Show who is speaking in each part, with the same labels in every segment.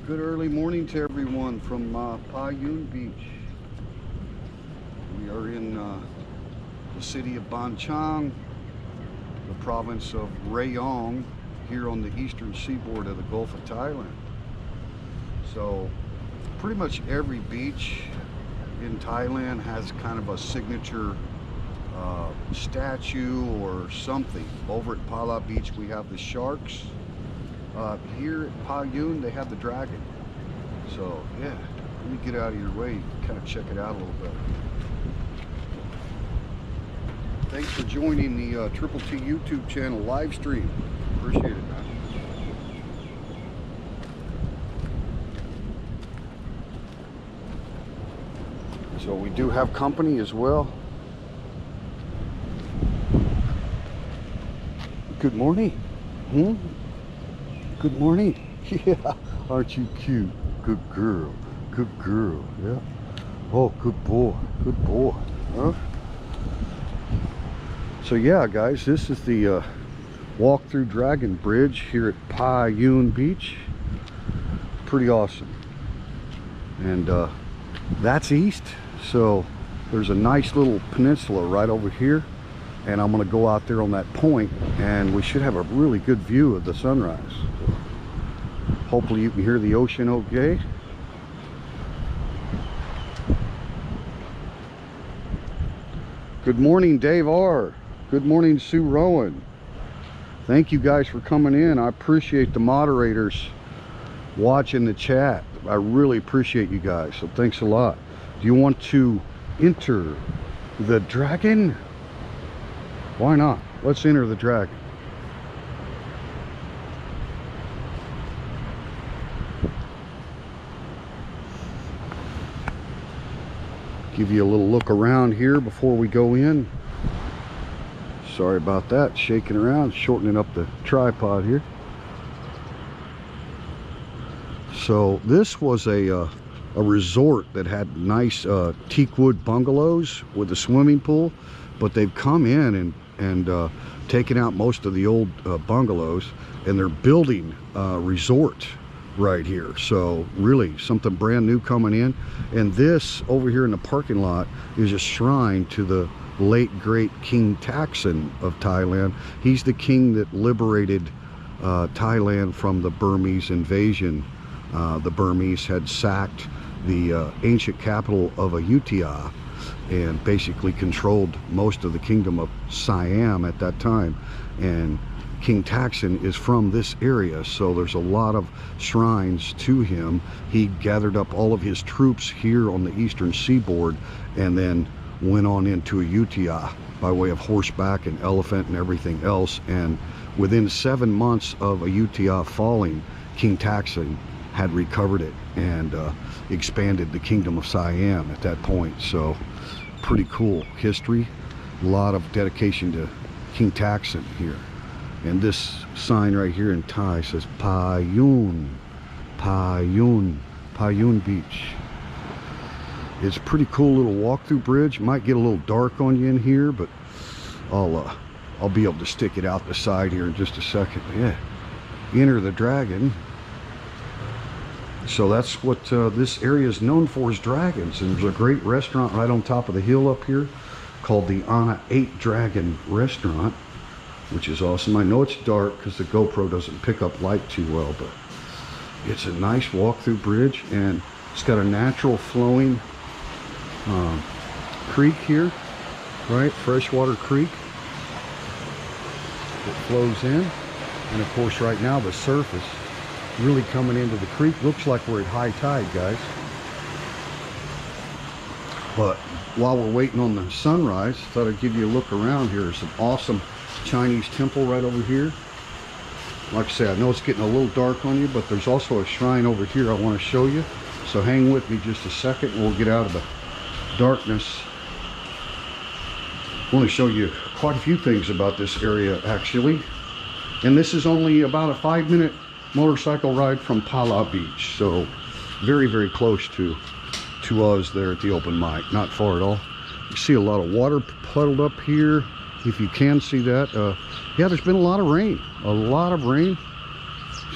Speaker 1: Good early morning to everyone from Payoon Beach. We are in the city of Chang, the province of Rayong, here on the eastern seaboard of the Gulf of Thailand. So pretty much every beach in Thailand has kind of a signature statue or something. Over at Pala Beach we have the sharks. Here at Payoon they have the dragon. So yeah, let me get out of your way. You can kind of check it out a little bit. Thanks for joining the Triple T YouTube channel live stream. Appreciate it, man. So we do have company as well. Good morning. Good morning. Yeah, aren't you cute? Good girl. Good girl. Yeah. Oh, good boy. Good boy. Huh? So yeah, guys, this is the walk-through dragon bridge here at Payoon Beach. Pretty awesome. And that's east. So there's a nice little peninsula right over here. And I'm going to go out there on that point, and we should have a really good view of the sunrise. Hopefully you can hear the ocean okay. Good morning, Dave R. Good morning, Sue Rowan. Thank you guys for coming in. I appreciate the moderators watching the chat. I really appreciate you guys, so thanks a lot. Do you want to enter the dragon? Why not? Let's enter the dragon. Give you a little look around here before we go in. Sorry about that, shaking around, shortening up the tripod here. So this was a resort that had nice teak wood bungalows with a swimming pool, but they've come in and taken out most of the old bungalows, and they're building a resort right here. So really something brand new coming in. And this over here in the parking lot is a shrine to the late great King Taksin of Thailand. He's the king that liberated Thailand from the Burmese invasion. The Burmese had sacked the ancient capital of Ayutthaya and basically controlled most of the kingdom of Siam at that time. And King Taksin is from this area, so there's a lot of shrines to him. He gathered up all of his troops here on the eastern seaboard and then went on into Ayutthaya by way of horseback and elephant and everything else. And within 7 months of Ayutthaya falling, King Taksin had recovered it and expanded the kingdom of Siam at that point. So pretty cool history. A lot of dedication to King Taksin here. And this sign right here in Thai says Payoon, Payoon, Payoon Beach. It's a pretty cool little walk-through bridge. Might get a little dark on you in here, but I'll be able to stick it out the side here in just a second. Yeah, enter the dragon. So that's what this area is known for, is dragons. And there's a great restaurant right on top of the hill up here called the Anna 8 Dragon Restaurant, which is awesome. I know it's dark because the GoPro doesn't pick up light too well, but it's a nice walk-through bridge, and it's got a natural flowing creek here, right? Freshwater creek that flows in. And of course right now the surf is really coming into the creek. Looks like we're at high tide, guys. But while we're waiting on the sunrise, thought I'd give you a look around here. There's an awesome Chinese temple right over here. Like I said, I know it's getting a little dark on you, but there's also a shrine over here I want to show you. So hang with me just a second and we'll get out of the darkness. I want to show you quite a few things about this area actually. And this is only about a 5-minute motorcycle ride from Pala Beach. So very, very close to us there at the open mic. Not far at all. You see a lot of water puddled up here, if you can see that. Yeah, there's been a lot of rain.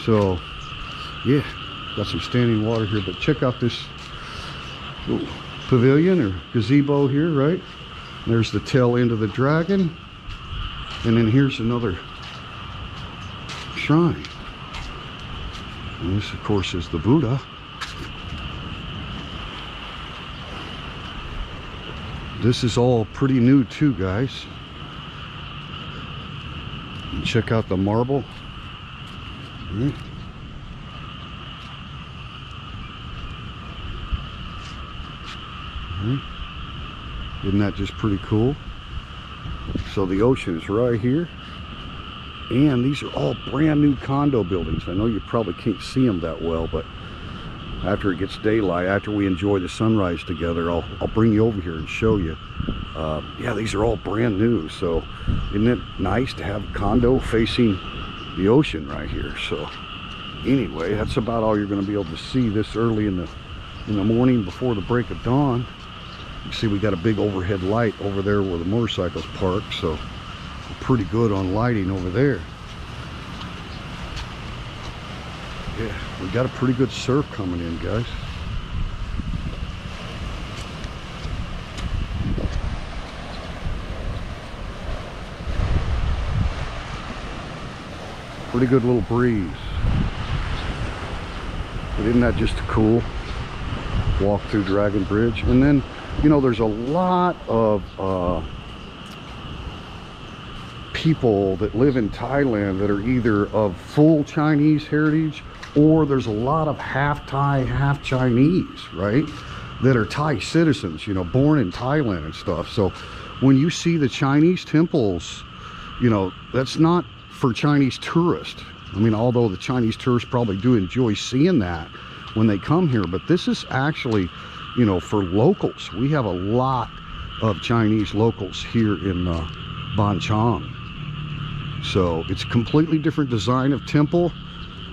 Speaker 1: So yeah, Got some standing water here, but check out this little pavilion or gazebo here, right? There's the tail end of the dragon, and then here's another shrine. And this, of course, is the Buddha. This is all pretty new too, guys. And check out the marble. Right. Isn't that just pretty cool? So the ocean is right here, and these are all brand new condo buildings. I know you probably can't see them that well, but after it gets daylight, after we enjoy the sunrise together, I'll bring you over here and show you. Yeah, these are all brand new. So isn't it nice to have a condo facing the ocean right here? So anyway, that's about all you're going to be able to see this early in the morning before the break of dawn. You see we got a big overhead light over there where the motorcycles park, so we're pretty good on lighting over there. Yeah, we got a pretty good surf coming in, guys. Pretty good little breeze. But isn't that just cool? Walk through Dragon Bridge. And then, you know, there's a lot of people that live in Thailand that are either of full Chinese heritage, or there's a lot of half Thai, half Chinese, right? That are Thai citizens, you know, born in Thailand and stuff. So when you see the Chinese temples, you know, that's not for Chinese tourists. I mean, although the Chinese tourists probably do enjoy seeing that when they come here, but this is actually, you know, for locals. We have a lot of Chinese locals here in Chang. So it's a completely different design of temple.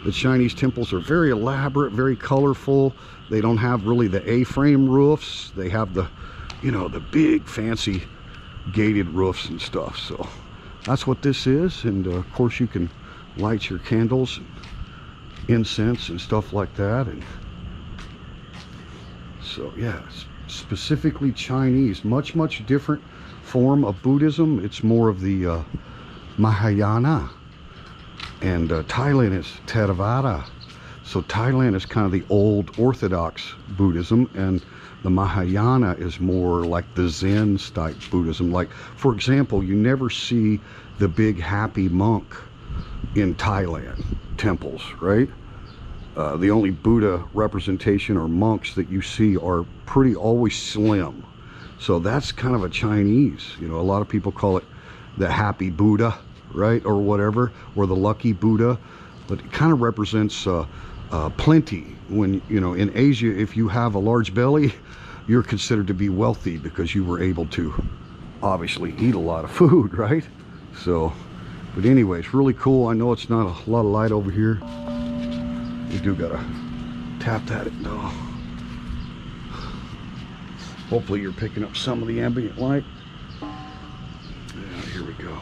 Speaker 1: The Chinese temples are very elaborate, very colorful. They don't have really the A-frame roofs. They have the, you know, the big fancy gated roofs and stuff. So that's what this is. And of course you can light your candles, incense and stuff like that. And so yeah, specifically Chinese, much different form of Buddhism. It's more of the Mahayana, and Thailand is Theravada. So Thailand is kind of the old Orthodox Buddhism, and the Mahayana is more like the Zen type Buddhism. Like, for example, you never see the big happy monk in Thailand temples, right? The only Buddha representation or monks that you see are pretty always slim. So that's kind of a Chinese, you know, a lot of people call it the happy Buddha, right? Or whatever, or the lucky Buddha. But it kind of represents plenty. When, you know, in Asia, if you have a large belly, you're considered to be wealthy because you were able to obviously eat a lot of food, right? So, but anyway, it's really cool. I know it's not a lot of light over here. You do gotta tap that though. Hopefully you're picking up some of the ambient light. Yeah, here we go.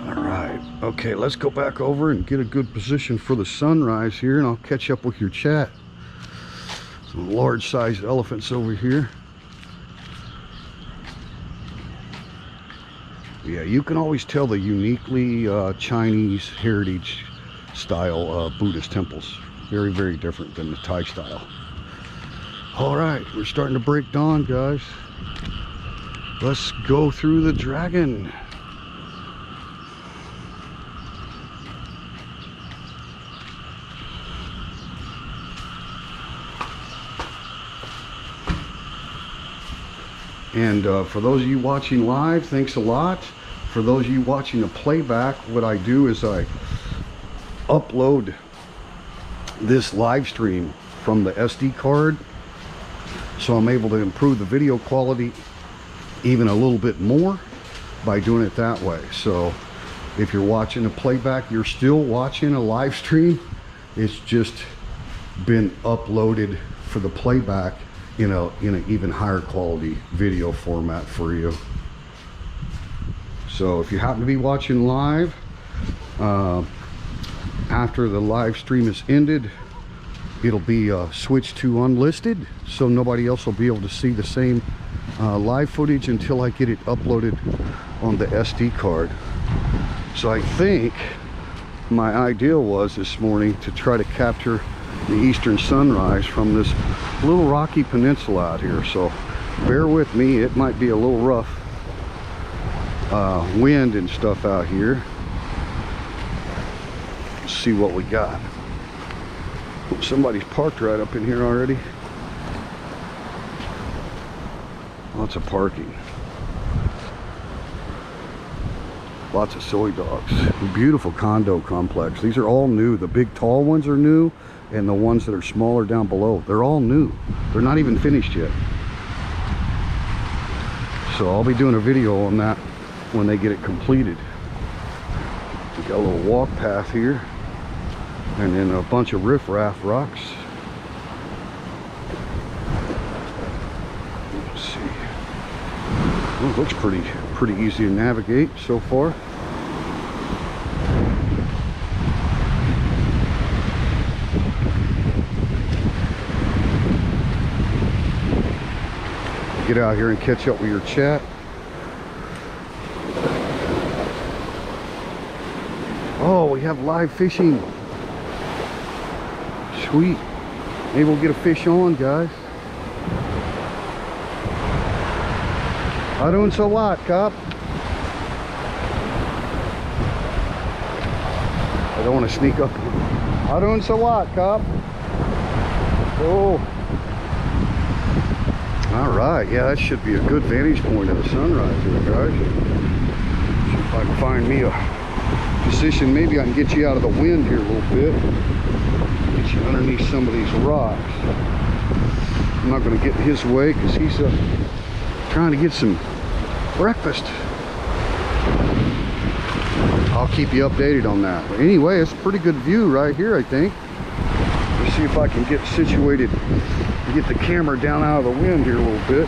Speaker 1: All right, okay, let's go back over and get a good position for the sunrise here, and I'll catch up with your chat. Some large sized elephants over here. Yeah, you can always tell the uniquely Chinese heritage style Buddhist temples. Very different than the Thai style. All right, we're starting to break dawn, guys. Let's go through the dragon. And for those of you watching live, thanks a lot. For those of you watching the playback, what I do is I upload this live stream from the SD card, so I'm able to improve the video quality even a little bit more by doing it that way. So if you're watching a playback, you're still watching a live stream. It's just been uploaded for the playback in an even higher quality video format for you. So if you happen to be watching live, after the live stream is ended, it'll be switched to unlisted, so nobody else will be able to see the same live footage until I get it uploaded on the SD card. So I think my ideal was this morning to try to capture the eastern sunrise from this little rocky peninsula out here. So bear with me, it might be a little rough wind and stuff out here. Let's see what we got. Somebody's parked right up in here already. Lots of parking. Lots of soy dogs. Beautiful condo complex. These are all new. The big tall ones are new, and the ones that are smaller down below, they're all new. They're not even finished yet. So I'll be doing a video on that when they get it completed. We got a little walk path here, and then a bunch of riffraff rocks. Let's see. Well, it looks pretty easy to navigate so far. Get out here and catch up with your chat. Oh, we have live fishing. Sweet. Maybe we'll get a fish on, guys. How doing so what, cop? I don't want to sneak up. How doing so what, cop? Oh. All right, yeah, that should be a good vantage point of the sunrise here, guys. See if I can find me a position. Maybe I can get you out of the wind here a little bit. Get you underneath some of these rocks. I'm not going to get in his way because he's trying to get some breakfast. I'll keep you updated on that. But anyway, it's a pretty good view right here, I think. Let's see if I can get situated and get the camera down out of the wind here a little bit.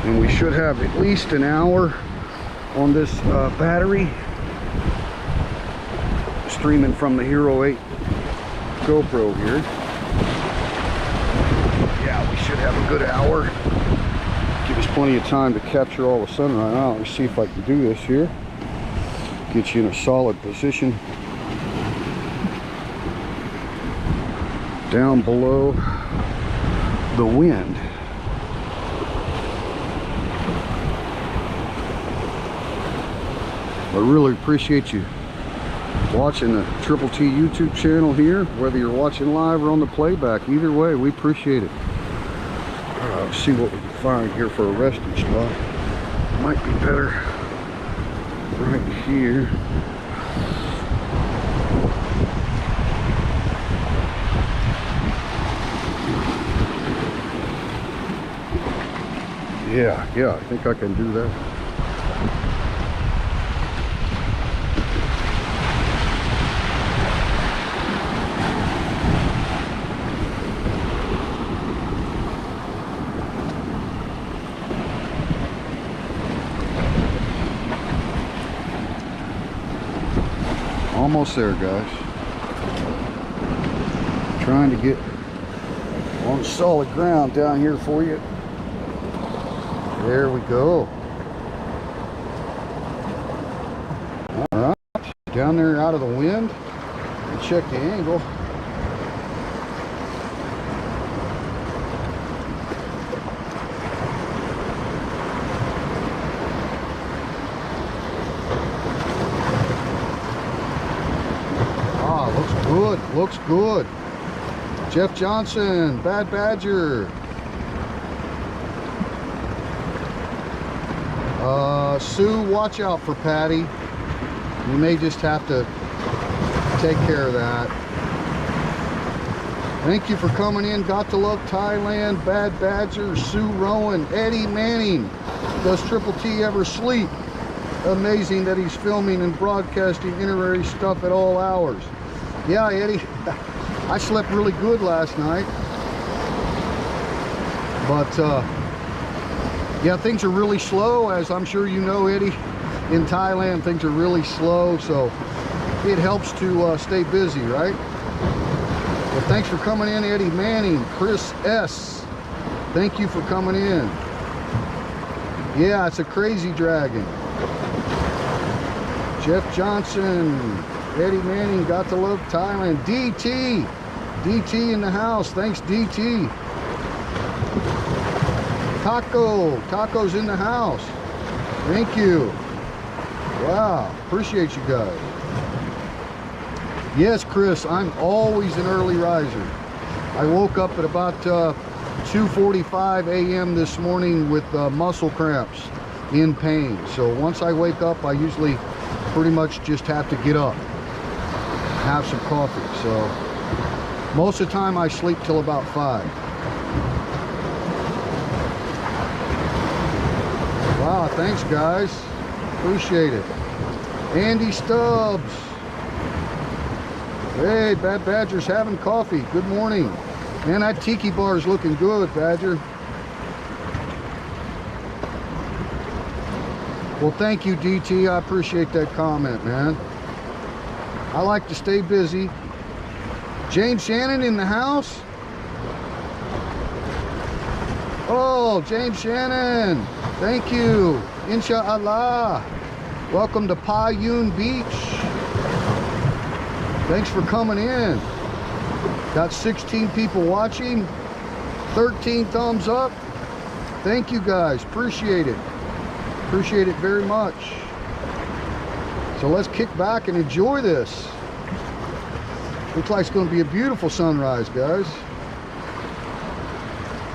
Speaker 1: And we should have at least an hour on this battery, streaming from the Hero 8 GoPro here. Yeah, we should have a good hour. Give us plenty of time to capture all the sunrise. Now, let's see if I can do this here. Get you in a solid position down below the wind. I really appreciate you watching the Triple T YouTube channel here, whether you're watching live or on the playback. Either way, we appreciate it. Let's see what we can find here for a resting spot. Might be better right here. Yeah, I think I can do that. Almost there, guys. Trying to get on solid ground down here for you. There we go. All right, down there out of the wind. And check the angle. Looks good. Jeff Johnson, Bad Badger. Sue, watch out for Patty. You may just have to take care of that. Thank you for coming in. Got to Love Thailand, Bad Badger, Sue Rowan, Eddie Manning. Does Triple T ever sleep? Amazing that he's filming and broadcasting itinerary stuff at all hours. Yeah, Eddie, I slept really good last night. But yeah, things are really slow, as I'm sure you know, Eddie. In Thailand, things are really slow, so it helps to stay busy, right? Well, thanks for coming in, Eddie Manning. Chris S., thank you for coming in. Yeah, it's a crazy dragon. Jeff Johnson, Eddie Manning, got to love Thailand. DT in the house. Thanks, DT. Taco's in the house. Thank you. Wow, appreciate you guys. Yes, Chris, I'm always an early riser. I woke up at about 2:45 a.m. this morning with muscle cramps, in pain. So once I wake up, I usually pretty much just have to get up, have some coffee. So most of the time I sleep till about 5. Wow, thanks guys, appreciate it. Andy Stubbs, hey, Bad Badger's having coffee. Good morning. Man, that tiki bar is looking good, Badger. Well, thank you, DT. I appreciate that comment, man. I like to stay busy. James Shannon in the house. Oh, James Shannon. Thank you. Inshallah. Welcome to Payoon Beach. Thanks for coming in. Got 16 people watching. 13 thumbs up. Thank you guys. Appreciate it. Appreciate it very much. So let's kick back and enjoy this. Looks like it's going to be a beautiful sunrise, guys.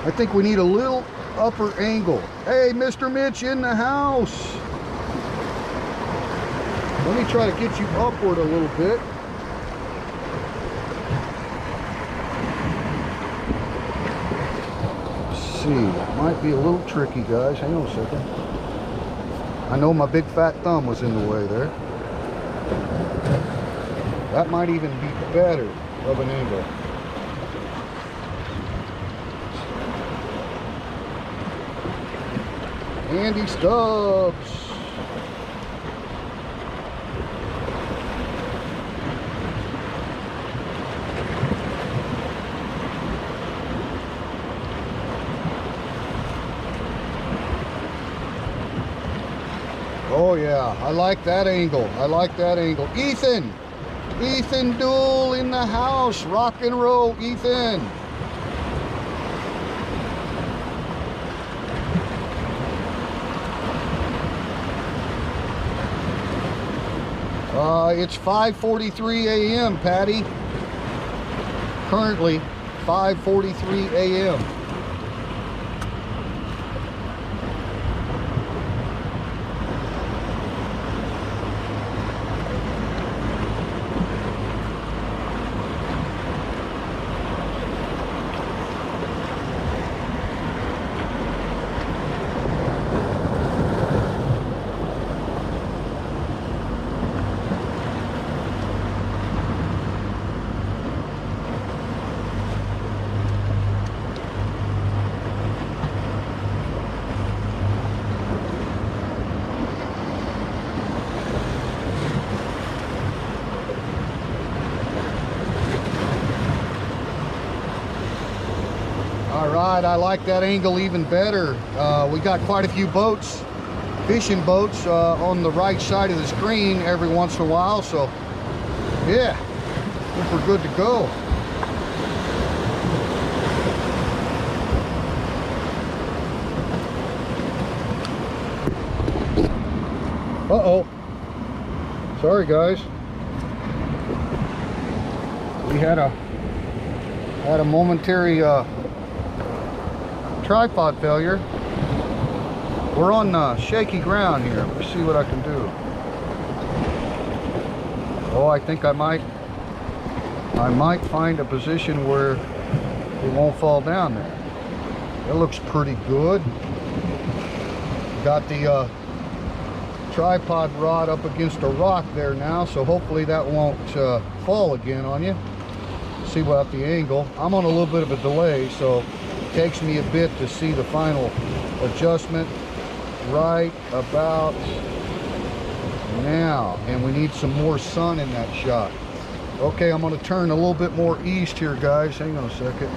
Speaker 1: I think we need a little upper angle. Hey, Mr. Mitch in the house. Let me try to get you upward a little bit. Let's see, might be a little tricky, guys. Hang on a second. I know my big fat thumb was in the way there. That might even be better of an angle. Andy Stubbs. Oh yeah, I like that angle. I like that angle. Ethan Duel in the house. Rock and roll, Ethan. It's 5:43 a.m., Patty. Currently 5:43 a.m. Alright, I like that angle even better. We got quite a few boats, fishing boats, on the right side of the screen every once in a while, so yeah, I think we're good to go. Uh-oh. Sorry guys. We had a momentary tripod failure. We're on shaky ground here. Let's see what I can do. Oh, I think I might find a position where it won't fall down there. That looks pretty good. Got the tripod rod up against a rock there now, so hopefully that won't fall again on you. See about the angle. I'm on a little bit of a delay, so Takes me a bit to see the final adjustment right about now, and we need some more sun in that shot. Okay, I'm going to turn a little bit more east here, guys. Hang on a second.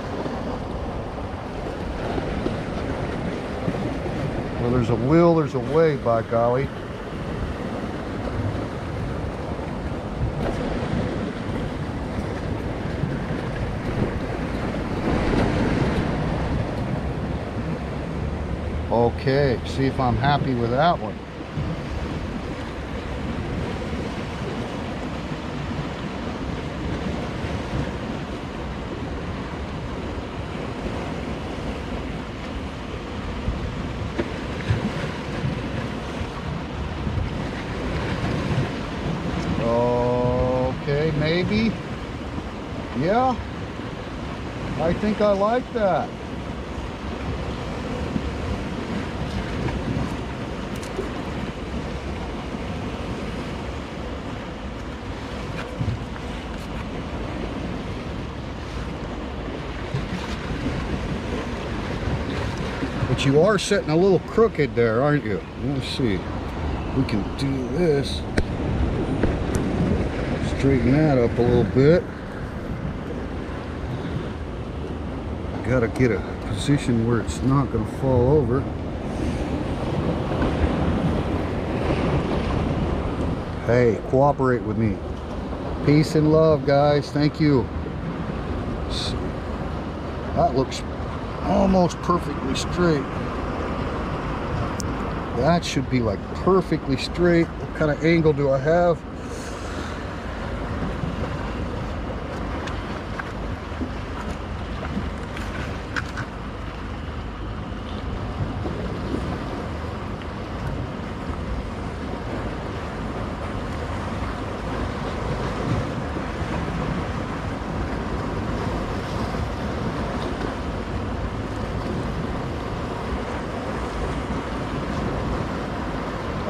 Speaker 1: Well, there's a will, there's a way, by golly. Okay, see if I'm happy with that one. Okay, maybe. Yeah, I think I like that. But you are sitting a little crooked there, aren't you? Let's see. We can do this. Straighten that up a little bit. Gotta get a position where it's not gonna fall over. Hey, cooperate with me. Peace and love, guys. Thank you. That looks almost perfectly straight. That should be like perfectly straight. What kind of angle do I have?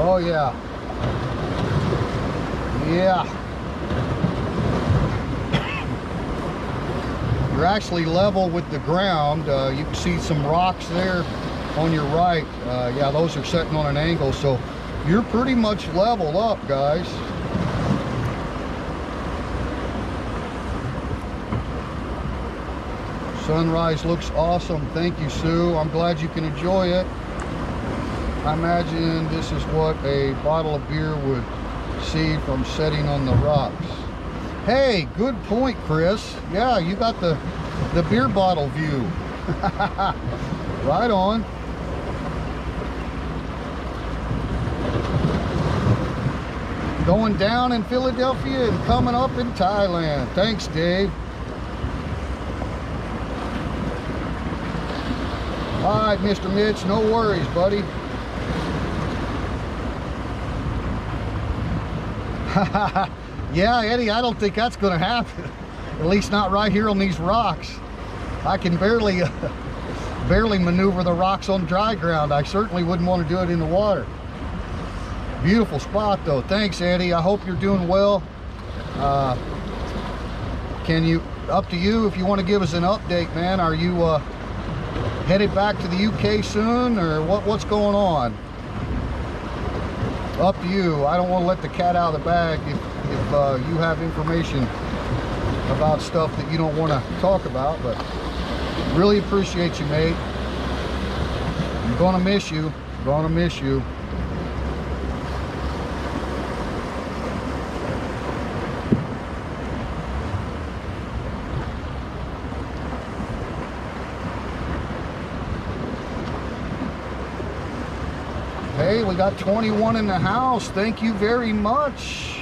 Speaker 1: Oh yeah. Yeah. You're actually level with the ground. You can see some rocks there on your right. Yeah, those are setting on an angle, so you're pretty much level up, guys. Sunrise looks awesome. Thank you, Sue. I'm glad you can enjoy it. I imagine this is what a bottle of beer would see from setting on the rocks. Hey, good point, Chris. Yeah, you got the beer bottle view. Right on. Going down in Philadelphia and coming up in Thailand. Thanks, Dave. All right, Mr. Mitch, no worries, buddy. Yeah, Eddie, I don't think that's going to happen. At least not right here on these rocks. I can barely maneuver the rocks on dry ground. I certainly wouldn't want to do it in the water. Beautiful spot, though. Thanks, Eddie. I hope you're doing well. Up to you if you want to give us an update, man. Are you headed back to the UK soon, or what's going on? Up to you. I don't want to let the cat out of the bag if you have information about stuff that you don't want to talk about, but really appreciate you, mate. I'm gonna miss you. Gonna miss you. Hey, we got 21 in the house. Thank you very much.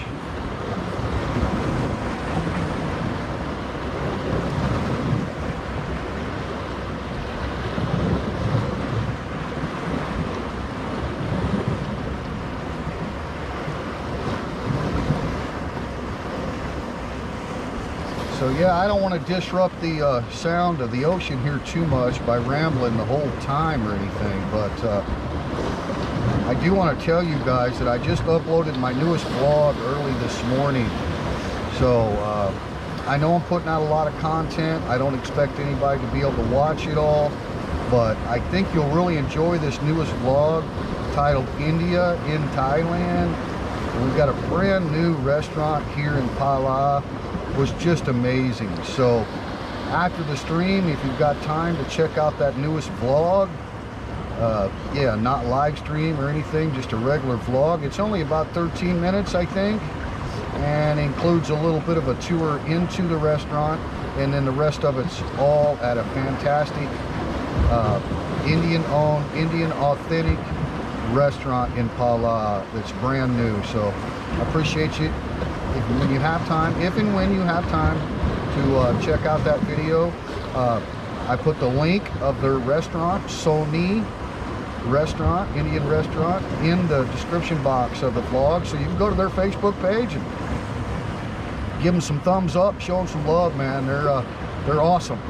Speaker 1: So yeah, I don't want to disrupt the sound of the ocean here too much by rambling the whole time or anything, but I do want to tell you guys that I just uploaded my newest vlog early this morning. So I know I'm putting out a lot of content. I don't expect anybody to be able to watch it all, but I think you'll really enjoy this newest vlog titled India in Thailand. We've got a brand new restaurant here in Pala. It was just amazing. So after the stream, if you've got time to check out that newest vlog, yeah, not live stream or anything, just a regular vlog. It's only about 13 minutes, I think, and includes a little bit of a tour into the restaurant, and then the rest of it's all at a fantastic Indian-owned, Indian authentic restaurant in Pala that's brand new. So I appreciate you when you have time, if and when you have time, to check out that video. I put the link of their restaurant, Sony Restaurant, Indian restaurant, in the description box of the vlog, so you can go to their Facebook page and give them some thumbs up, show them some love, man. They're awesome.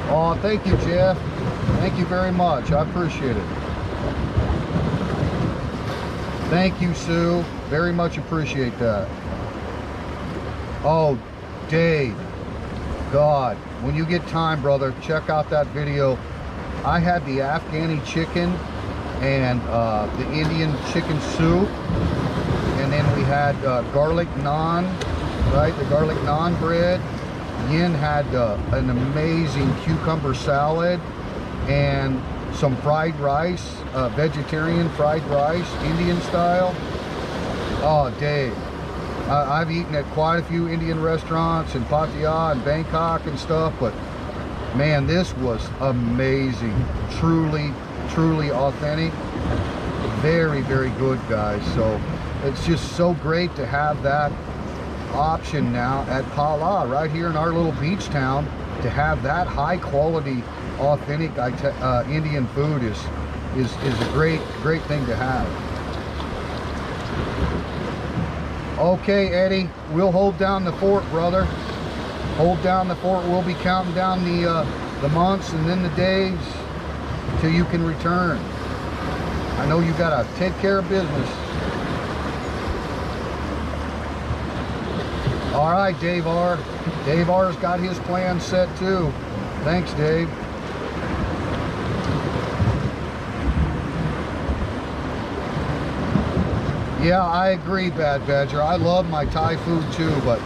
Speaker 1: Oh, thank you, Jeff. Thank you very much. I appreciate it. Thank you, Sue. Very much appreciate that. Oh, Dave. God, when you get time, brother, check out that video. I had the Afghani chicken and the Indian chicken soup. And then we had garlic naan, right? The garlic naan bread. Yin had an amazing cucumber salad and some fried rice, vegetarian fried rice, Indian style. Oh, Dave, I've eaten at quite a few Indian restaurants in Pattaya and Bangkok and stuff, but man, this was amazing. Truly, truly authentic. Very, very good, guys. So it's just so great to have that option now at Pala, right here in our little beach town, to have that high quality authentic Indian food is a great thing to have. Okay, Eddie, we'll hold down the fort, brother. Hold down the fort. We'll be counting down the months and then the days till you can return. I know you gotta take care of business. All right, Dave R. Dave R's got his plan set too. Thanks, Dave. Yeah, I agree, Bad Badger. I love my Thai food too, but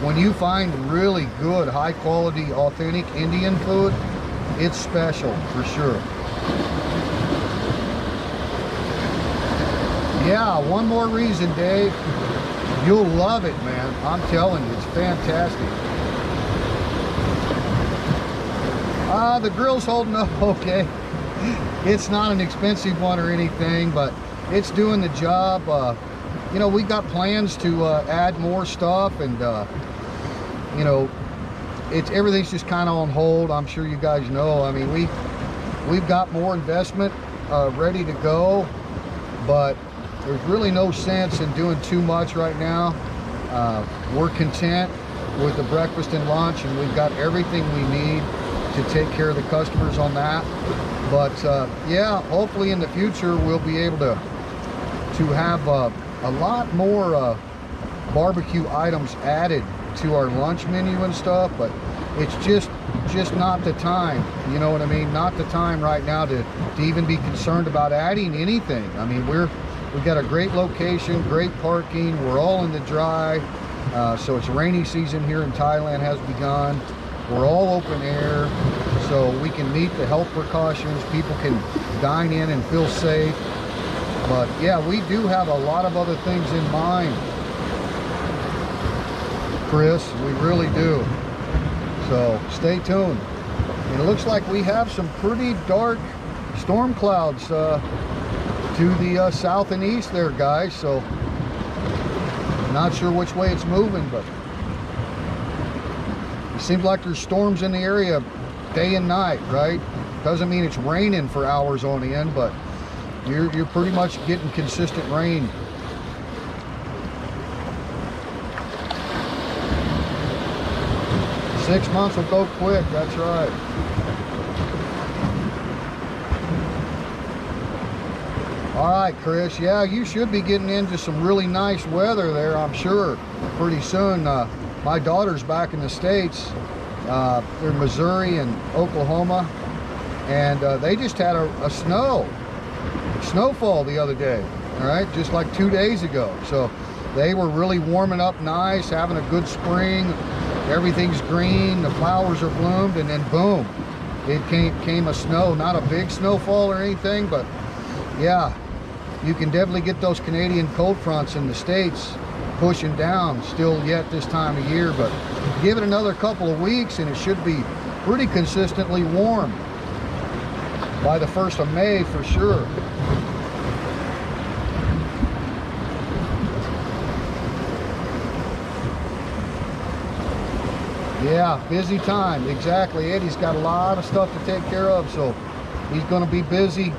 Speaker 1: when you find really good, high quality, authentic Indian food, it's special for sure. Yeah, one more reason, Dave. You'll love it, man. I'm telling you, it's fantastic. The grill's holding up okay. It's not an expensive one or anything, but it's doing the job. You know, we got plans to add more stuff, and you know, everything's just kind of on hold. I'm sure you guys know. I mean, we've got more investment ready to go, but there's really no sense in doing too much right now. We're content with the breakfast and lunch, and we've got everything we need to take care of the customers on that. But yeah, hopefully in the future we'll be able to have a lot more barbecue items added to our lunch menu and stuff, but it's just not the time, you know what I mean? Not the time right now to even be concerned about adding anything. I mean, we've got a great location, great parking, we're all in the dry, so it's rainy season here in Thailand has begun. We're all open air, so we can meet the health precautions. People can dine in and feel safe. But yeah, we do have a lot of other things in mind, Chris, we really do. So stay tuned. And it looks like we have some pretty dark storm clouds to the south and east there, guys. So not sure which way it's moving, but it seems like there's storms in the area day and night, right? Doesn't mean it's raining for hours on end, but you're pretty much getting consistent rain. Six months will go quick, that's right. All right, Chris, yeah, you should be getting into some really nice weather there, I'm sure, pretty soon. My daughter's back in the States. They're in Missouri and Oklahoma, and they just had a snowfall the other day, all right, just like 2 days ago. So they were really warming up nice, having a good spring. Everything's green, the flowers are bloomed, and then boom, it came a snow. Not a big snowfall or anything, but yeah, you can definitely get those Canadian cold fronts in the States pushing down still yet this time of year, but give it another couple of weeks and it should be pretty consistently warm by the 1st of May for sure. Yeah, busy time, exactly. Eddie's got a lot of stuff to take care of, so he's going to be busy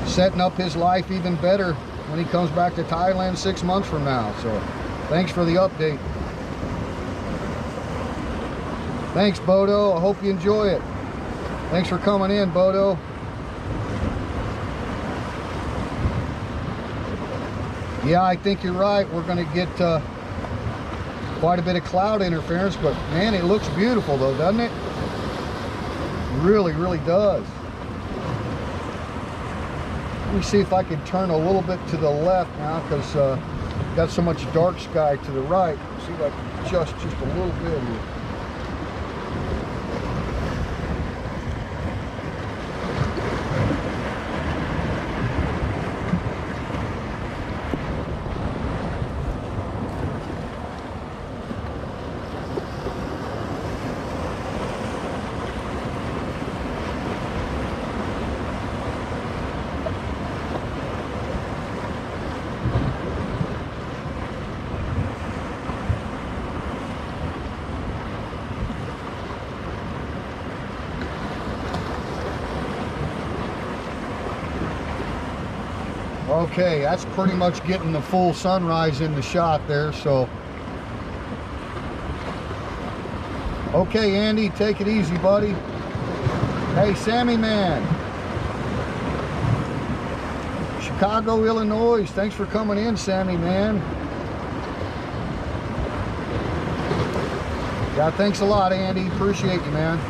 Speaker 1: setting up his life even better when he comes back to Thailand 6 months from now. So thanks for the update. Thanks, Bodo. I hope you enjoy it. Thanks for coming in, Bodo. Yeah, I think you're right. We're going to get quite a bit of cloud interference, but man, it looks beautiful though, doesn't it? It really, really does. Let me see if I can turn a little bit to the left now, because got so much dark sky to the right. See if I can adjust just a little bit here. Okay, that's pretty much getting the full sunrise in the shot there, so. Okay, Andy, take it easy, buddy. Hey, Sammy Man. Chicago, Illinois, thanks for coming in, Sammy Man. Yeah, thanks a lot, Andy. Appreciate you, man.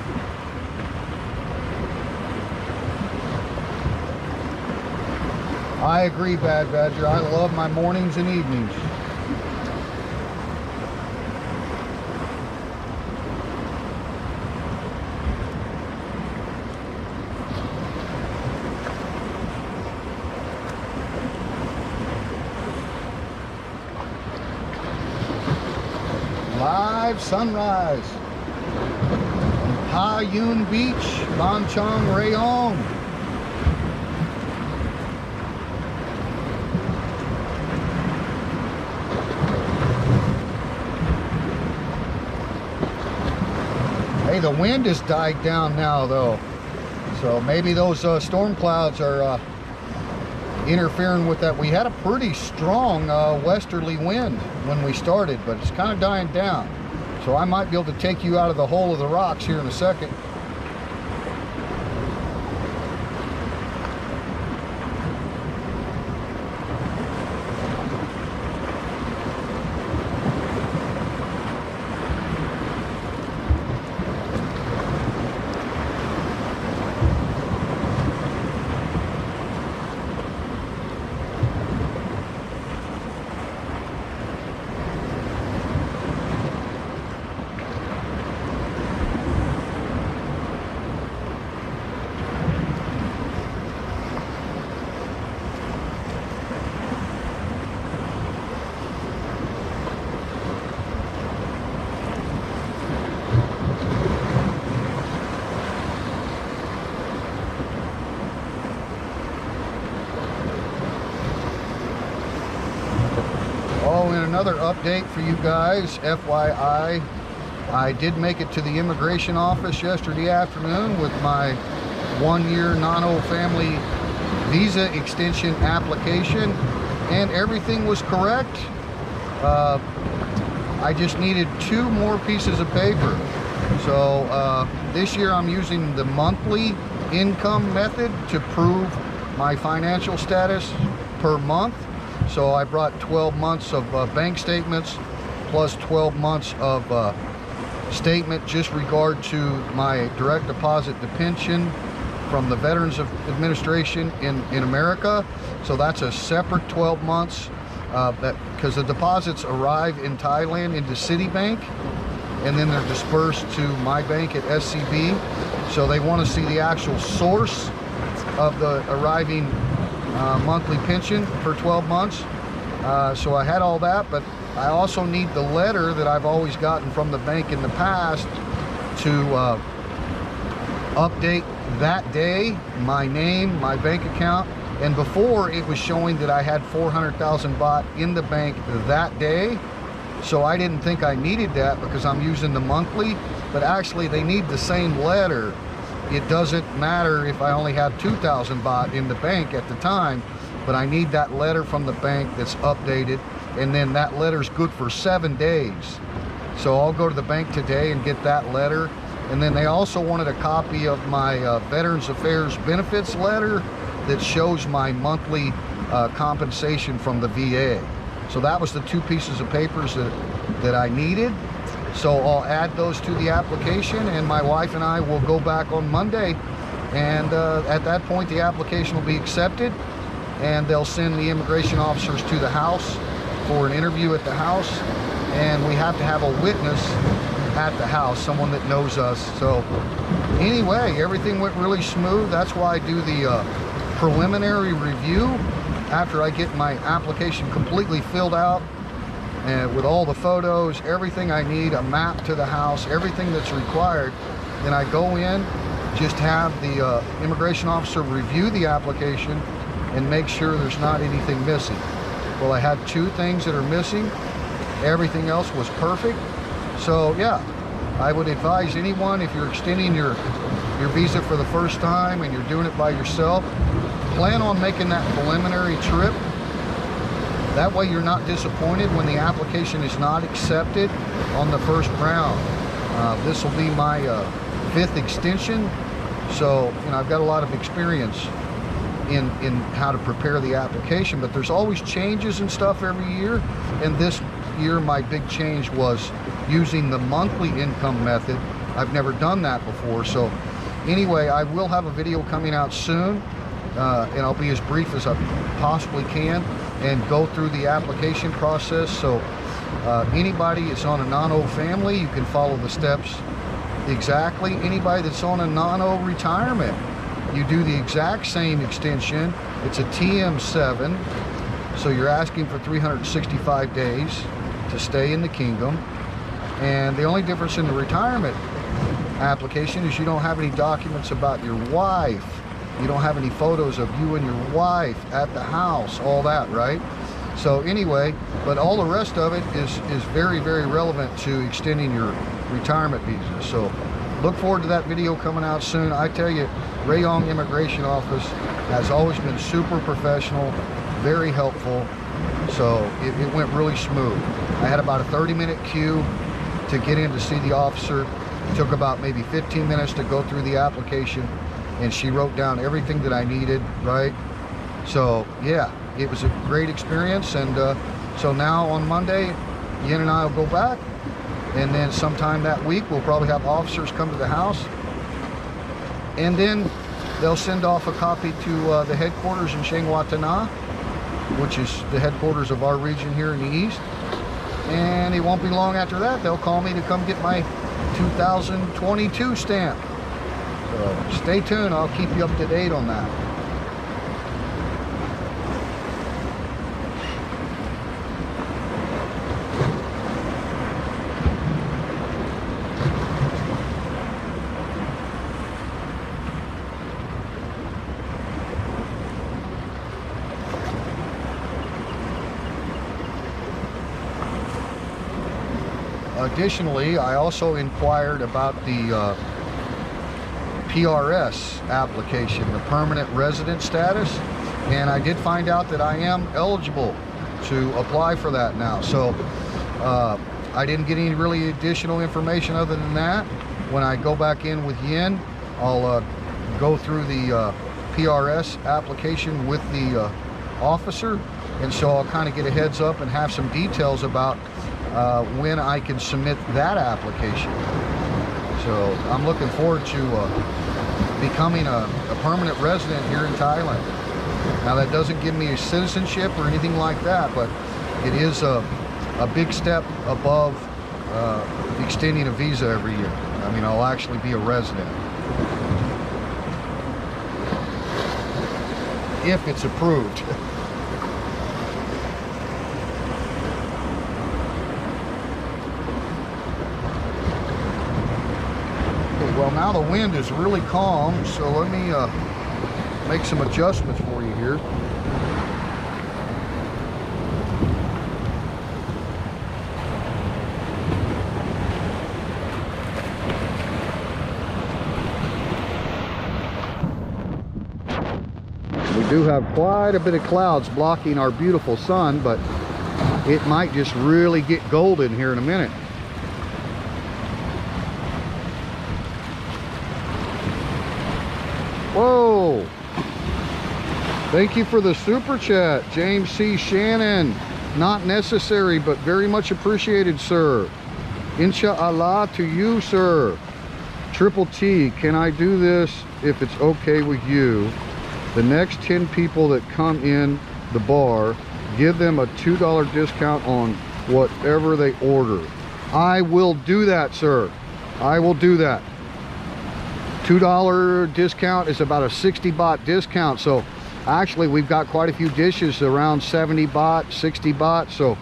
Speaker 1: I agree, Bad Badger. I love my mornings and evenings. Live sunrise. Payoon Beach, Chang, Rayong. Hey, the wind has died down now though, so maybe those storm clouds are interfering with that. We had a pretty strong westerly wind when we started, but it's kind of dying down, so I might be able to take you out of the hole of the rocks here in a second. Oh, and another update for you guys, FYI, I did make it to the immigration office yesterday afternoon with my 1-year non-old family visa extension application, and everything was correct. I just needed 2 more pieces of paper. So this year I'm using the monthly income method to prove my financial status per month. So I brought 12 months of bank statements plus 12 months of statement just regard to my direct deposit to pension from the Veterans Administration in America. So that's a separate 12 months because the deposits arrive in Thailand into Citibank, and then they're dispersed to my bank at SCB. So they want to see the actual source of the arriving monthly pension for 12 months. So I had all that, but I also need the letter that I've always gotten from the bank in the past to update that day, my name, my bank account. And before, it was showing that I had 400,000 baht in the bank that day. So I didn't think I needed that because I'm using the monthly, but actually they need the same letter. It doesn't matter if I only had 2,000 baht in the bank at the time, but I need that letter from the bank that's updated, and then that letter's good for 7 days. So I'll go to the bank today and get that letter. And then they also wanted a copy of my Veterans Affairs benefits letter that shows my monthly compensation from the VA. So that was the 2 pieces of papers that I needed. So I'll add those to the application, and my wife and I will go back on Monday, and at that point the application will be accepted, and they'll send the immigration officers to the house for an interview at the house, and we have to have a witness at the house, someone that knows us. So anyway, everything went really smooth. That's why I do the preliminary review after I get my application completely filled out, and with all the photos, everything I need, a map to the house, everything that's required. Then I go in, just have the immigration officer review the application and make sure there's not anything missing. Well, I had 2 things that are missing. Everything else was perfect. So yeah, I would advise anyone, if you're extending your visa for the first time and you're doing it by yourself, plan on making that preliminary trip. That way you're not disappointed when the application is not accepted on the first round. This will be my 5th extension, so you know, I've got a lot of experience in how to prepare the application, but there's always changes and stuff every year. And this year my big change was using the monthly income method. I've never done that before. So anyway, I will have a video coming out soon, and I'll be as brief as I possibly can and go through the application process. So anybody that's on a non-O family, you can follow the steps exactly. Anybody that's on a non-O retirement, you do the exact same extension. It's a TM7, so you're asking for 365 days to stay in the kingdom. And the only difference in the retirement application is you don't have any documents about your wife. You don't have any photos of you and your wife at the house, all that, right? So anyway, but all the rest of it is very, very relevant to extending your retirement visa. So look forward to that video coming out soon. I tell you, Rayong Immigration Office has always been super professional, very helpful. So it went really smooth. I had about a 30-minute queue to get in to see the officer. It took about maybe 15 minutes to go through the application, and she wrote down everything that I needed, right? So yeah, it was a great experience. And so now on Monday, Yin and I will go back, and then sometime that week we'll probably have officers come to the house, and then they'll send off a copy to the headquarters in Chang, which is the headquarters of our region here in the east. And it won't be long after that they'll call me to come get my 2022 stamp. So stay tuned, I'll keep you up to date on that. additionally, I also inquired about the PRS application, the permanent resident status, and I did find out that I am eligible to apply for that now. So I didn't get any really additional information other than that. When I go back in with Yin, I'll go through the PRS application with the officer, and so I'll kind of get a heads up and have some details about when I can submit that application. So I'm looking forward to becoming a permanent resident here in Thailand. Now, that doesn't give me a citizenship or anything like that, but it is a big step above extending a visa every year. I mean, I'll actually be a resident if it's approved. Okay, well, now the wind is really calm, so let me make some adjustments for you here. We do have quite a bit of clouds blocking our beautiful sun, but it might just really get golden here in a minute. Whoa! Thank you for the super chat, James C. Shannon. Not necessary, but very much appreciated, sir. Inshallah to you, sir. Triple T, can I do this if it's okay with you? The next 10 people that come in the bar, give them a $2 discount on whatever they order. I will do that, sir. I will do that. $2 discount is about a 60 baht discount. So actually, we've got quite a few dishes around 70 baht, 60 baht. So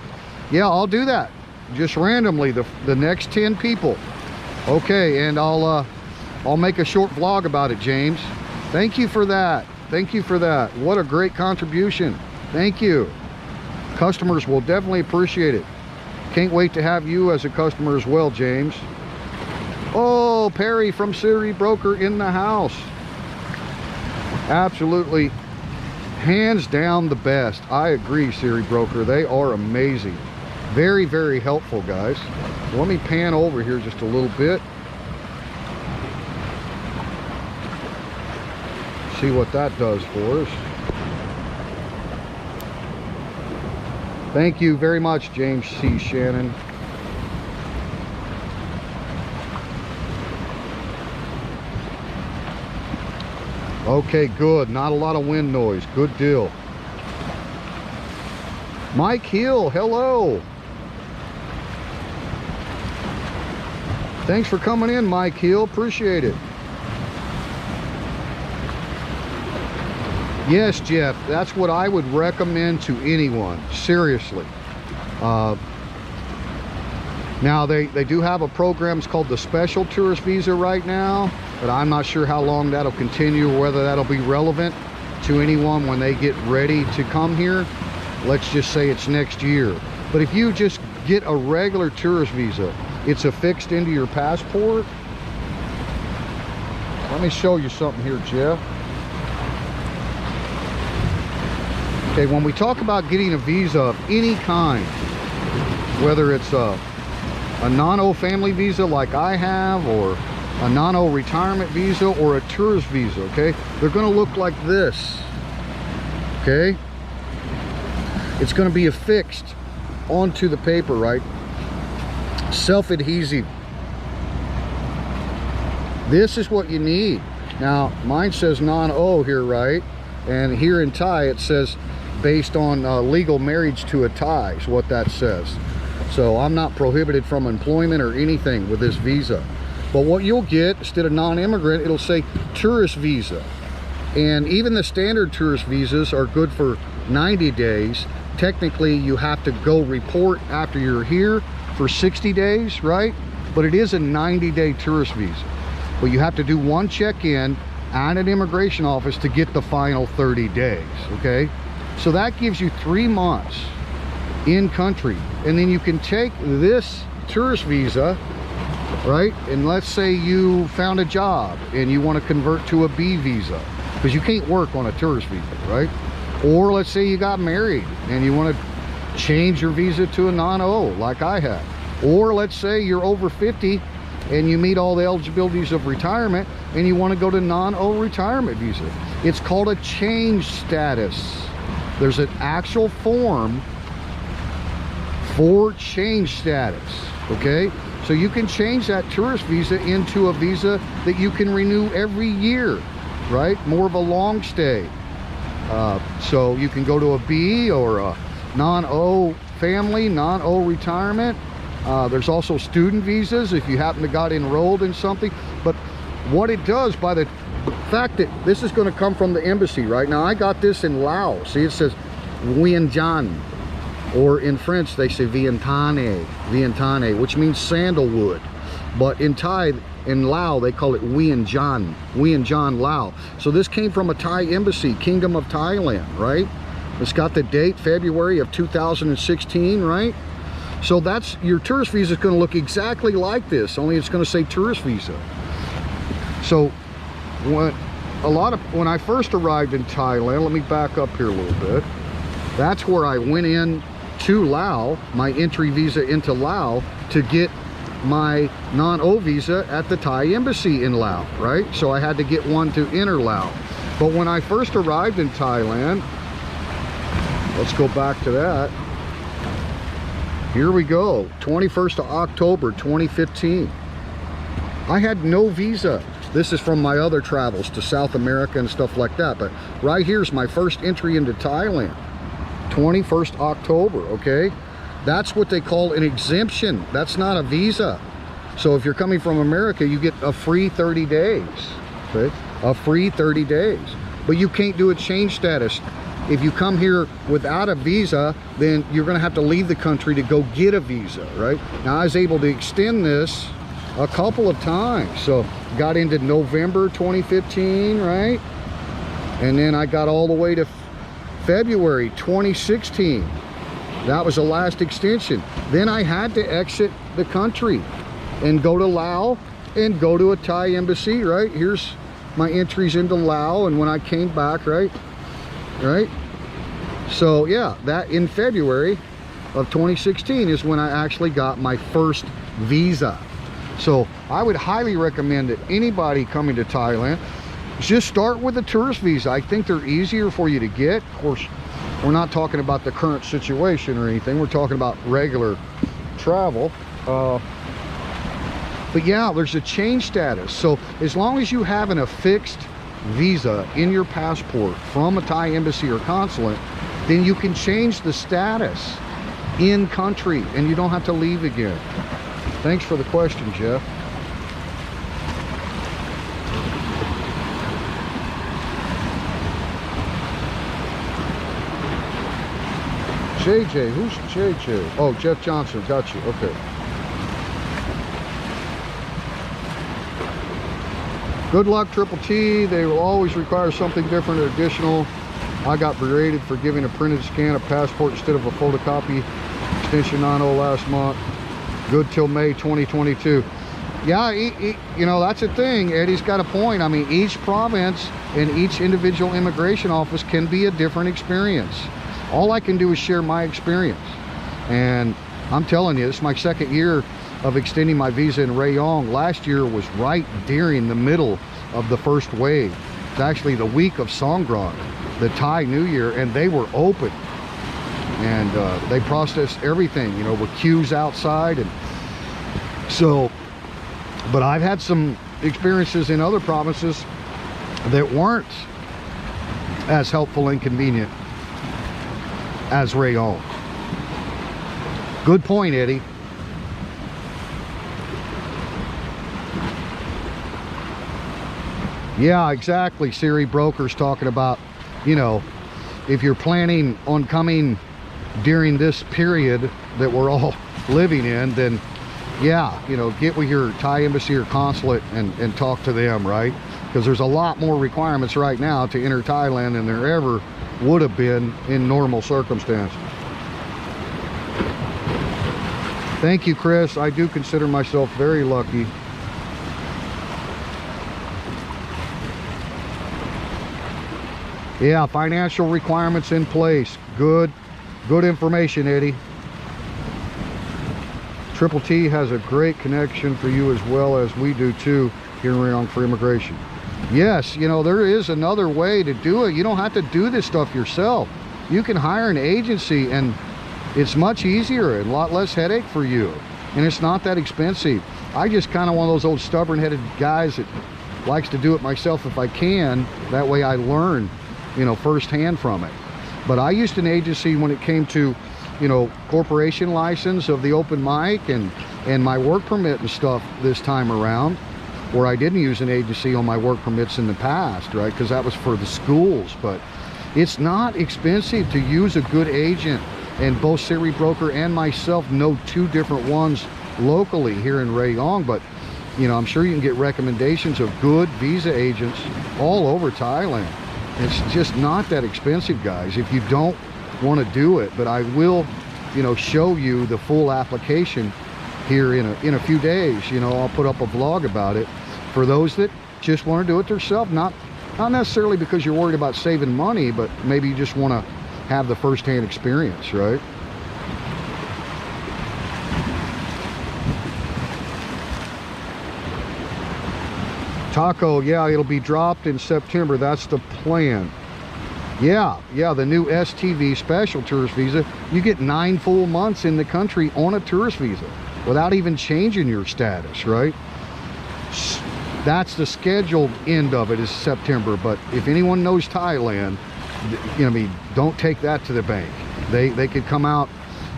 Speaker 1: yeah, I'll do that just randomly, the next 10 people. Okay, and I'll make a short vlog about it, James. Thank you for that. Thank you for that. What a great contribution. Thank you. Customers will definitely appreciate it. Can't wait to have you as a customer as well, James. Oh, Perry from Siri Broker in the house. Absolutely, hands down the best. I agree, Siri Broker. They are amazing. Very, very helpful, guys. Let me pan over here just a little bit. See what that does for us. Thank you very much, James C. Shannon. Okay, good. Not a lot of wind noise. Good deal. Mike Hill, hello. Thanks for coming in, Mike Hill. Appreciate it. Yes, Jeff, that's what I would recommend to anyone, seriously. Now, they do have a program, it's called the Special Tourist Visa right now, but I'm not sure how long that'll continue or whether that'll be relevant to anyone when they get ready to come here. Let's just say it's next year. But if you just get a regular tourist visa, it's affixed into your passport. Let me show you something here, Jeff. Okay, when we talk about getting a visa of any kind, whether it's a non-O family visa like I have, or a non-O retirement visa, or a tourist visa, okay, they're going to look like this. Okay, it's going to be affixed onto the paper, right? Self-adhesive. This is what you need. Now, mine says non-O here, right? And here in Thai it says based on legal marriage to a Thai is what that says. So I'm not prohibited from employment or anything with this visa. But what you'll get, instead of non-immigrant, it'll say tourist visa. And even the standard tourist visas are good for 90 days. Technically, you have to go report after you're here for 60 days, right? But it is a 90-day tourist visa. But you have to do one check-in at an immigration office to get the final 30 days, okay? So that gives you 3 months in country. And then you can take this tourist visa, right? And let's say you found a job and you want to convert to a B visa, because you can't work on a tourist visa, right? Or let's say you got married and you want to change your visa to a non-O like I have. Or let's say you're over 50 and you meet all the eligibilities of retirement and you want to go to non-O retirement visa. It's called a change status. There's an actual form for change status, okay? So you can change that tourist visa into a visa that you can renew every year, right? More of a long stay. So you can go to a B or a non-O family, non-O retirement. There's also student visas if you happen to got enrolled in something. But what it does, by the fact that this is going to come from the embassy, right? Now I got this in Laos. See, it says Vientiane, or in French they say Vientiane, which means sandalwood. But in Thai, in Lao, they call it Vientiane, Lao. So this came from a Thai embassy, Kingdom of Thailand, right? It's got the date, February of 2016, right? So that's, your tourist visa is going to look exactly like this, only it's going to say tourist visa. So when I first arrived in Thailand, let me back up here a little bit. That's where I went in to Laos, my entry visa into Laos, to get my non-O visa at the Thai embassy in Laos, right? So I had to get one to enter Laos. But when I first arrived in Thailand, let's go back to that. Here we go, 21st of October 2015. I had no visa. This is from my other travels to South America and stuff like that. But right here's my first entry into Thailand, 21st October, okay? That's what they call an exemption. That's not a visa. So if you're coming from America, you get a free 30 days, okay? A free 30 days. But you can't do a change status. If you come here without a visa, then you're gonna have to leave the country to go get a visa, right? Now I was able to extend this a couple of times. So got into November 2015, right? And then I got all the way to February 2016. That was the last extension. Then I had to exit the country and go to Laos and go to a Thai embassy, right? Here's my entries into Laos, and when I came back, right? So yeah, that in February of 2016 is when I actually got my first visa. So I would highly recommend that anybody coming to Thailand, just start with a tourist visa. I think they're easier for you to get. Of course, we're not talking about the current situation or anything. We're talking about regular travel. But yeah, there's a change status. So as long as you have a fixed visa in your passport from a Thai embassy or consulate, then you can change the status in country and you don't have to leave again. Thanks for the question, Jeff. JJ, who's JJ? Oh, Jeff Johnson, got you, okay. Good luck, Triple T. They will always require something different or additional. I got berated for giving a printed scan of passport instead of a photocopy. Extension 9-0 last month. Good till May 2022. Yeah, you know, that's a thing. Eddie's got a point. I mean, each province and each individual immigration office can be a different experience. All I can do is share my experience. And I'm telling you, this is my second year of extending my visa in Rayong. Last year was right during the middle of the first wave. It's actually the week of Songkran, the Thai New Year, and they were open. And they processed everything, you know, with queues outside. And so, but I've had some experiences in other provinces that weren't as helpful and convenient as Rayong. Good point, Eddie. Yeah, exactly. Siri Broker's talking about, you know, if you're planning on coming during this period that we're all living in, then yeah, you know, get with your Thai embassy or consulate and talk to them, right? Because there's a lot more requirements right now to enter Thailand than there ever would have been in normal circumstances. Thank you, Chris. I do consider myself very lucky. Yeah, financial requirements in place. Good information, Eddie. Triple T has a great connection for you as well as we do too here in Rayong for immigration. Yes, you know, there is another way to do it. You don't have to do this stuff yourself. You can hire an agency and it's much easier and a lot less headache for you. And it's not that expensive. I just kind of one of those old stubborn-headed guys that likes to do it myself if I can. That way I learn, you know, firsthand from it. But I used an agency when it came to, you know, corporation license of the open mic and my work permit and stuff this time around, where I didn't use an agency on my work permits in the past, right? Because that was for the schools. But it's not expensive to use a good agent, and both Siri Broker and myself know two different ones locally here in Rayong. But you know, I'm sure you can get recommendations of good visa agents all over Thailand. It's just not that expensive, guys, if you don't want to do it. But I will, you know, show you the full application here in a few days. You know, I'll put up a vlog about it for those that just want to do it themselves, not necessarily because you're worried about saving money, but maybe you just want to have the first-hand experience, right? Taco, yeah, it'll be dropped in September. That's the plan. Yeah, the new STV, special tourist visa. You get 9 full months in the country on a tourist visa without even changing your status, right? That's the scheduled end of it, is September. But if anyone knows Thailand, you know, I mean, don't take that to the bank. They could come out,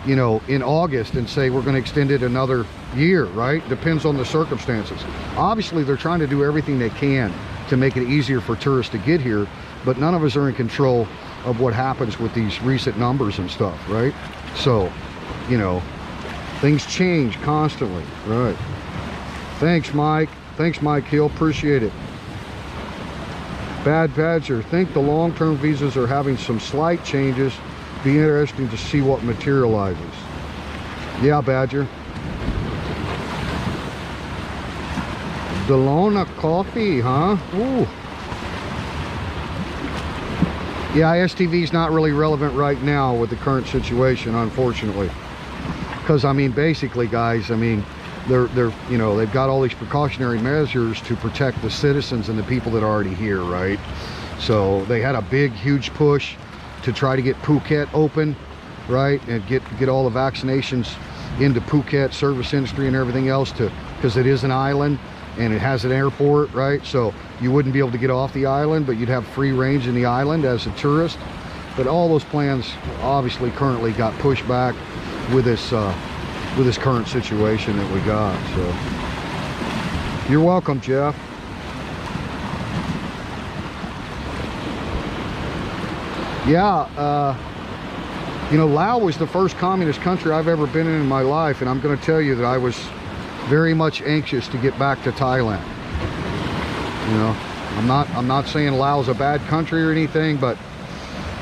Speaker 1: you know, in August and say we're going to extend it another year, right? Depends on the circumstances. Obviously, they're trying to do everything they can to make it easier for tourists to get here, but none of us are in control of what happens with these recent numbers and stuff, right? So, you know, things change constantly, right? Thanks, Mike. Thanks, Mike Hill. Appreciate it. Bad Badger, think the long-term visas are having some slight changes. Be interesting to see what materializes. Yeah, Badger. Delona coffee, huh? Ooh. Yeah, STV is not really relevant right now with the current situation, unfortunately. Because, I mean, basically, guys, I mean, they're you know, they've got all these precautionary measures to protect the citizens and the people that are already here, right? So they had a big, huge push to try to get Phuket open, right? And get all the vaccinations into Phuket, service industry and everything else, to because it is an island and it has an airport, right? So you wouldn't be able to get off the island, but you'd have free range in the island as a tourist. But all those plans obviously currently got pushed back with this current situation that we got. So you're welcome, Jeff. Yeah, you know, Laos was the first communist country I've ever been in my life, and I'm going to tell you that I was very much anxious to get back to Thailand. You know, I'm not saying Laos is a bad country or anything, but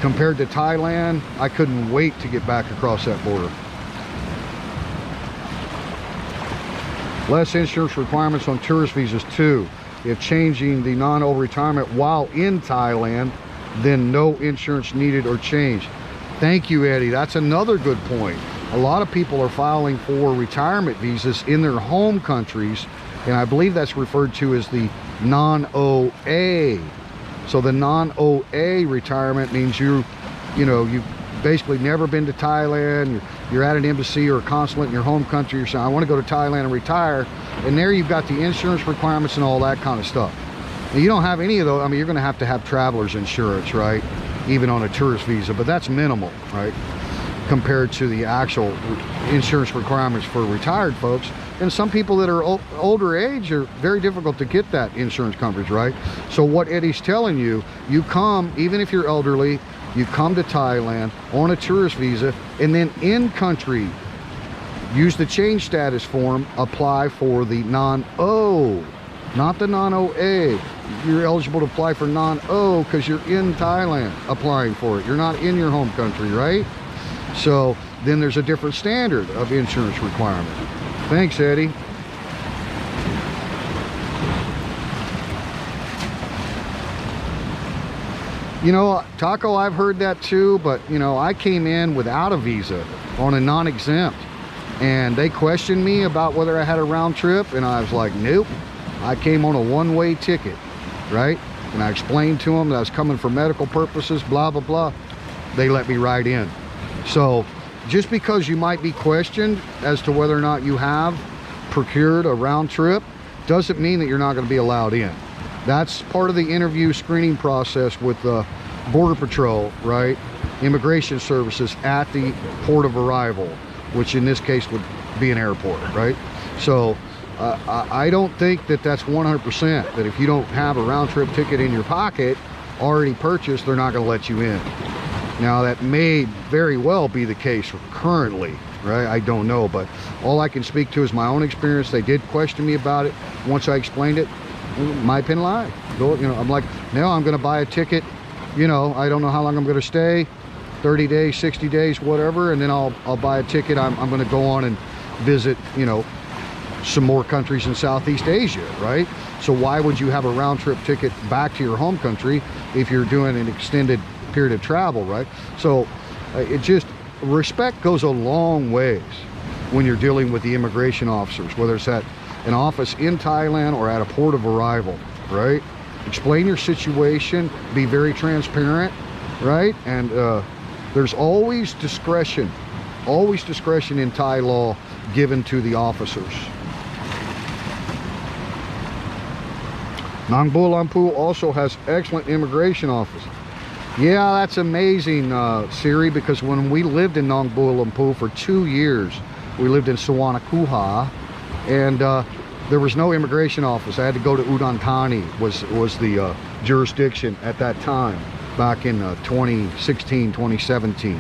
Speaker 1: compared to Thailand, I couldn't wait to get back across that border. Less insurance requirements on tourist visas too. If changing the non-O retirement while in Thailand, then no insurance needed or changed. Thank you, Eddie. That's another good point. A lot of people are filing for retirement visas in their home countries, and I believe that's referred to as the non-OA. So the non-OA retirement means you've basically never been to Thailand, you're at an embassy or a consulate in your home country, you're saying, I want to go to Thailand and retire, and there you've got the insurance requirements and all that kind of stuff. And you don't have any of those. I mean, you're going to have traveler's insurance, right? Even on a tourist visa, but that's minimal, right? Compared to the actual insurance requirements for retired folks. And some people that are older age are very difficult to get that insurance coverage, right? So what Eddie's telling you, you come, even if you're elderly, you come to Thailand on a tourist visa, and then in country, use the change status form, apply for the non-O, not the non-OA. You're eligible to apply for non-O because you're in Thailand applying for it. You're not in your home country, right? So then there's a different standard of insurance requirement. Thanks, Eddie. You know, Taco, I've heard that too, but you know, I came in without a visa on a non-exempt, and they questioned me about whether I had a round trip, and I was like, nope, I came on a one-way ticket, right? And I explained to them that I was coming for medical purposes, blah, blah, blah. They let me right in. So just because you might be questioned as to whether or not you have procured a round trip doesn't mean that you're not going to be allowed in. That's part of the interview screening process with Border Patrol, right? Immigration services at the port of arrival, which in this case would be an airport, right? So I don't think that that's 100%, that if you don't have a round trip ticket in your pocket already purchased, they're not going to let you in. Now that may very well be the case currently, right? I don't know, but all I can speak to is my own experience. They did question me about it once I explained it. My pin lie. You know, I'm like, now I'm going to buy a ticket. You know, I don't know how long I'm going to stay, 30 days, 60 days, whatever, and then I'll buy a ticket. I'm going to go on and visit, you know, some more countries in Southeast Asia, right? So why would you have a round trip ticket back to your home country if you're doing an extended period of travel, right? So it just, respect goes a long ways when you're dealing with the immigration officers, whether it's at an office in Thailand or at a port of arrival, right? Explain your situation, be very transparent, right? And there's always discretion in Thai law given to the officers. Nang Bua Lampu also has excellent immigration office. Yeah, that's amazing, Siri, because when we lived in Nang Bua Lampu for 2 years, we lived in Suwannakura, and there was no immigration office. I had to go to Udon Thani, was the jurisdiction at that time, back in 2016, 2017.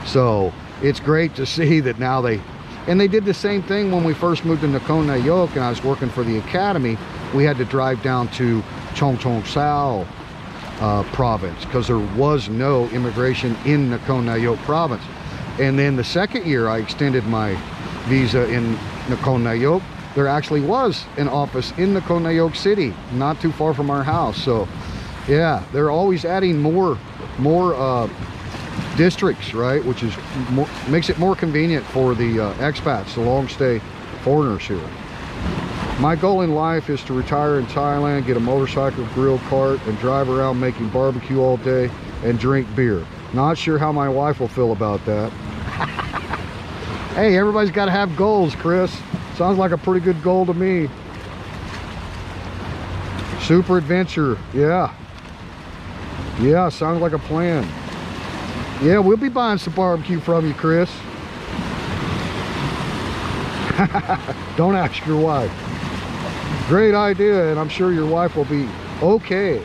Speaker 1: So it's great to see that now they did the same thing when we first moved to Nakhon Nayok and I was working for the academy. We had to drive down to Chong Chong Sao province because there was no immigration in Nakhon Nayok province. And then the second year I extended my visa in Nakhon Nayok, there actually was an office in Nakhon Nayok city, not too far from our house. So yeah, they're always adding more districts, right? Which is makes it more convenient for the expats, the long stay foreigners here. My goal in life is to retire in Thailand, get a motorcycle, grill cart, and drive around making barbecue all day and drink beer. Not sure how my wife will feel about that. Hey, everybody's got to have goals, Chris. Sounds like a pretty good goal to me. Super adventure, yeah. Yeah, sounds like a plan. Yeah, we'll be buying some barbecue from you, Chris. Don't ask your wife. Great idea, and I'm sure your wife will be okay.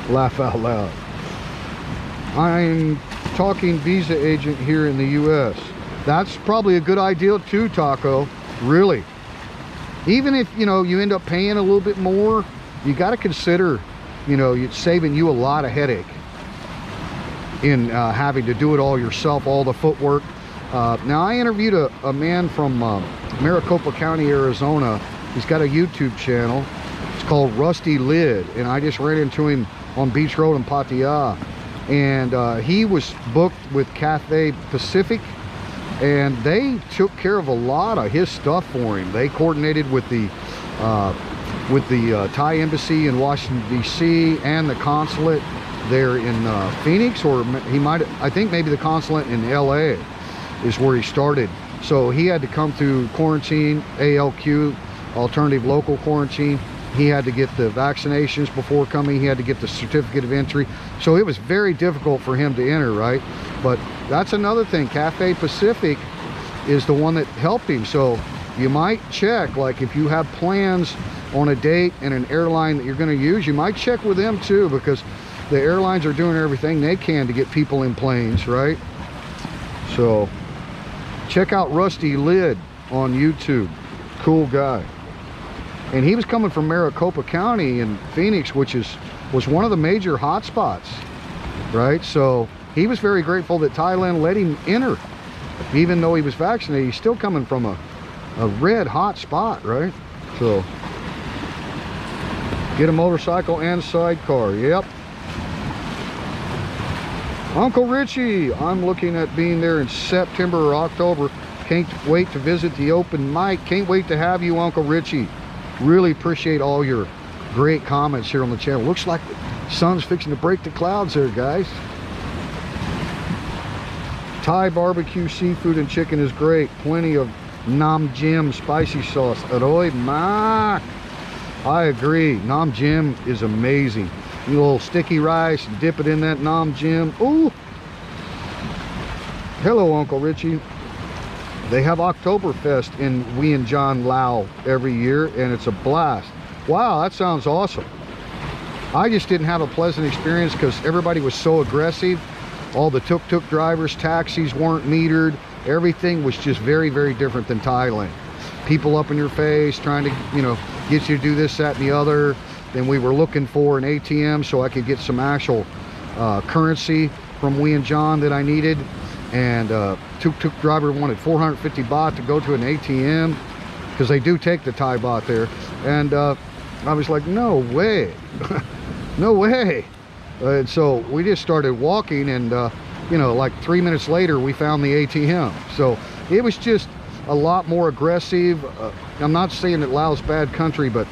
Speaker 1: Laugh out loud. I'm talking visa agent here in the US. That's probably a good idea too, Taco. Really. Even if, you know, you end up paying a little bit more, you got to consider, you know, it's saving you a lot of headache in having to do it all yourself, all the footwork. Now, I interviewed a man from Maricopa County, Arizona. He's got a YouTube channel. It's called Rusty Lid, and I just ran into him on Beach Road in Pattaya. And he was booked with Cathay Pacific, and they took care of a lot of his stuff for him. They coordinated with the Thai embassy in Washington D.C. and the consulate there in Phoenix, or he might, I think maybe the consulate in LA is where he started. So he had to come through quarantine, ALQ, alternative local quarantine. He had to get the vaccinations before coming. He had to get the certificate of entry. So it was very difficult for him to enter, right? But that's another thing. Cathay Pacific is the one that helped him. So you might check, like if you have plans on a date and an airline that you're going to use, you might check with them too, because the airlines are doing everything they can to get people in planes, right? So check out Rusty Lid on YouTube. Cool guy. And he was coming from Maricopa County in Phoenix, which was one of the major hot spots, right? So he was very grateful that Thailand let him enter Even though he was vaccinated, he's still coming from a red hot spot, right? So get a motorcycle and sidecar. Yep. Uncle Richie, I'm looking at being there in September or October. Can't wait to visit the open mic. Can't wait to have you, Uncle Richie. Really appreciate all your great comments here on the channel. Looks like the sun's fixing to break the clouds there, guys. Thai barbecue seafood and chicken is great. Plenty of Nam Jim spicy sauce. Aroy mak. I agree. Nam Jim is amazing. A little sticky rice, dip it in that Nam Jim. Ooh. Hello, Uncle Richie. They have Oktoberfest in Vientiane, Laos every year, and it's a blast. Wow, that sounds awesome. I just didn't have a pleasant experience because everybody was so aggressive. All the tuk-tuk drivers, taxis weren't metered. Everything was just very, very different than Thailand. People up in your face trying to, you know, get you to do this, that, and the other. Then we were looking for an ATM so I could get some actual currency from Vientiane that I needed. And tuk-tuk driver wanted 450 baht to go to an ATM because they do take the Thai baht there. And I was like, no way. No way. And so we just started walking, and you know, like 3 minutes later we found the ATM. So it was just a lot more aggressive. I'm not saying that Laos is a bad country, but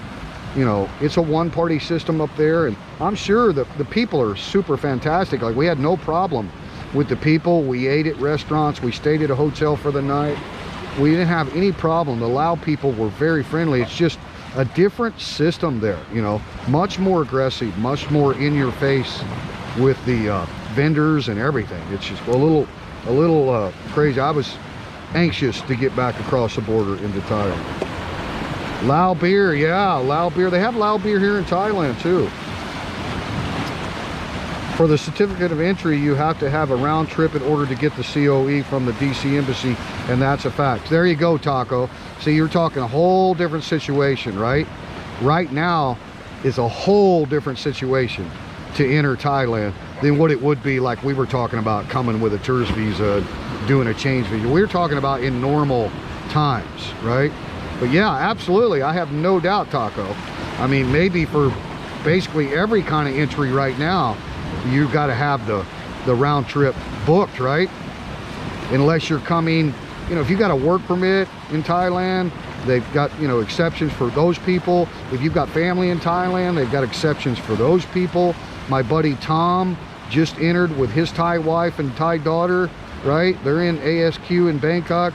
Speaker 1: you know, it's a one-party system up there, and I'm sure that the people are super fantastic. Like, we had no problem with the people. We ate at restaurants, we stayed at a hotel for the night. We didn't have any problem. The Lao people were very friendly. It's just a different system there, you know, much more aggressive, much more in your face with the vendors and everything. It's just a little crazy. I was anxious to get back across the border into Thailand. Lao beer, yeah, Lao beer. They have Lao beer here in Thailand too. For the certificate of entry, you have to have a round trip in order to get the COE from the DC embassy, and that's a fact. There you go, Taco. See, you're talking a whole different situation, right? Right now is a whole different situation to enter Thailand than what it would be like we were talking about coming with a tourist visa, doing a change visa. We're talking about in normal times, right? But yeah, absolutely, I have no doubt, Taco. I mean, maybe for basically every kind of entry right now, you've got to have the round trip booked, right? Unless you're coming, you know, if you got a work permit in Thailand, they've got, you know, exceptions for those people. If you've got family in Thailand, they've got exceptions for those people. My buddy Tom just entered with his Thai wife and Thai daughter, right? They're in ASQ in Bangkok.